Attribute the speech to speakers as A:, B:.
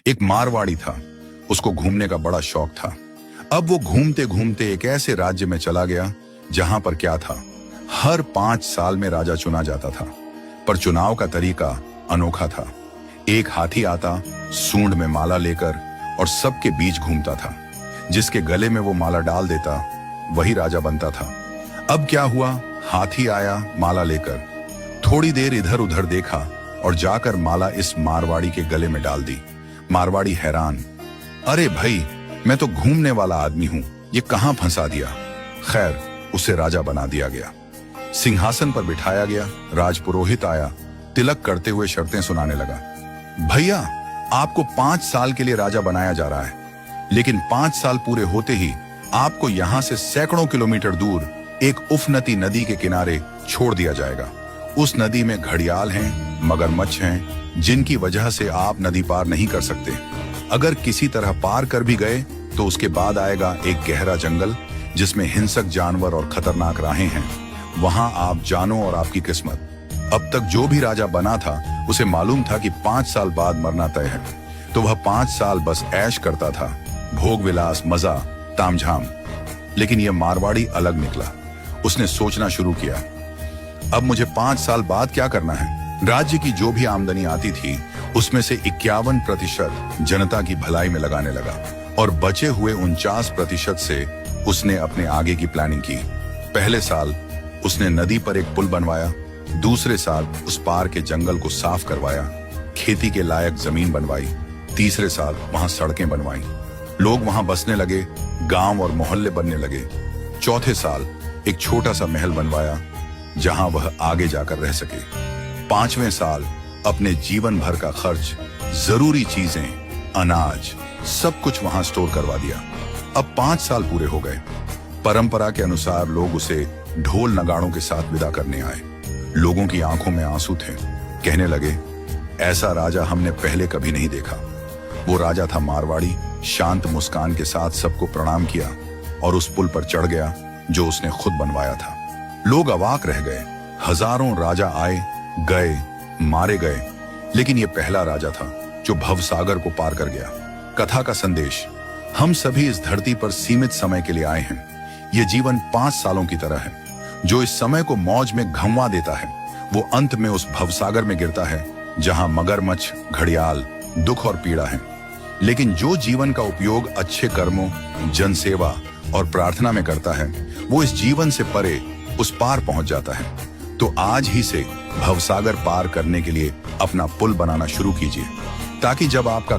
A: एक मारवाड़ी था, उसको घूमने का बड़ा शौक था। अब वो घूमते घूमते एक ऐसे राज्य में चला गया जहां पर क्या था, हर 5 साल में राजा चुना जाता था, पर चुनाव का तरीका अनोखा था। एक हाथी आता, सूंड में माला लेकर, और सबके बीच घूमता था। जिसके गले में वो माला डाल देता वही राजा बनता था। अब क्या हुआ, हाथी आया माला लेकर, थोड़ी देर इधर उधर देखा और जाकर माला इस मारवाड़ी के गले में डाल दी। मारवाड़ी हैरान, अरे भाई, मैं तो घूमने वाला आदमी हूं, ये कहां फंसा दिया। खैर, उसे राजा बना दिया गया, सिंहासन पर बिठाया गया। राजपुरोहित आया, तिलक करते हुए शर्तें सुनाने लगा। भैया, आपको 5 साल के लिए राजा बनाया जा रहा है, लेकिन 5 साल पूरे होते ही आपको यहां से सैकड़ों किलोमीटर दूर एक उफनती नदी के किनारे छोड़ दिया जाएगा। उस नदी में घड़ियाल हैं, मगरमच्छ हैं, जिनकी वजह से आप नदी पार नहीं कर सकते। अगर किसी तरह पार कर भी गए तो उसके बाद आएगा एक गहरा जंगल जिसमें हिंसक जानवर और खतरनाक राहें हैं। वहां आप जानो और आपकी किस्मत। अब तक जो भी राजा बना था उसे मालूम था कि 5 साल बाद मरना तय है, तो वह 5 साल बस ऐश करता था, भोग विलास, मजा, तामझाम। लेकिन यह मारवाड़ी अलग निकला। उसने सोचना शुरू किया, अब मुझे 5 साल बाद क्या करना है। राज्य की जो भी आमदनी आती थी उसमें से 51% जनता की भलाई में लगाने लगा, और बचे हुए 49% से उसने अपने आगे की प्लानिंग की। पहले साल उसने नदी पर एक पुल बनवाया, दूसरे साल उस पार के जंगल को साफ करवाया, खेती के लायक जमीन बनवाई, तीसरे साल वहां सड़कें बनवाई, लोग वहां बसने लगे, गांव और मोहल्ले बनने लगे। चौथे साल एक छोटा सा महल बनवाया जहां वह आगे जाकर रह सके। 5वें साल अपने जीवन भर का खर्च, जरूरी चीजें, अनाज, सब कुछ वहां स्टोर करवा दिया। अब 5 साल पूरे हो गए। परंपरा के अनुसार लोग उसे ढोल नगाड़ों के साथ विदा करने आए। लोगों की आंखों में आंसू थे। कहने लगे, ऐसा राजा हमने पहले कभी नहीं देखा। वो राजा था मारवाड़ी, शांत मुस्कान के साथ सबको प्रणाम किया और उस पुल पर चढ़ गया जो उसने खुद बनवाया था। लोग अवाक रह गए। हजारों राजा आए गए, मारे गए, लेकिन ये पहला राजा था जो भवसागर को पार कर गया। कथा का संदेश, हम सभी इस धरती पर सीमित समय के लिए आए हैं। ये जीवन 5 सालों की तरह है। जो इस समय को मौज में घंवा देता है वो अंत में उस भवसागर में गिरता है जहां मगरमच्छ, घड़ियाल, दुख और पीड़ा है। लेकिन जो जीवन का उपयोग अच्छे कर्मों, जनसेवा और प्रार्थना में करता है वो इस जीवन से परे उस पार पहुंच जाता है। तो आज ही से भवसागर पार करने के लिए अपना पुल बनाना शुरू कीजिए, ताकि जब आपका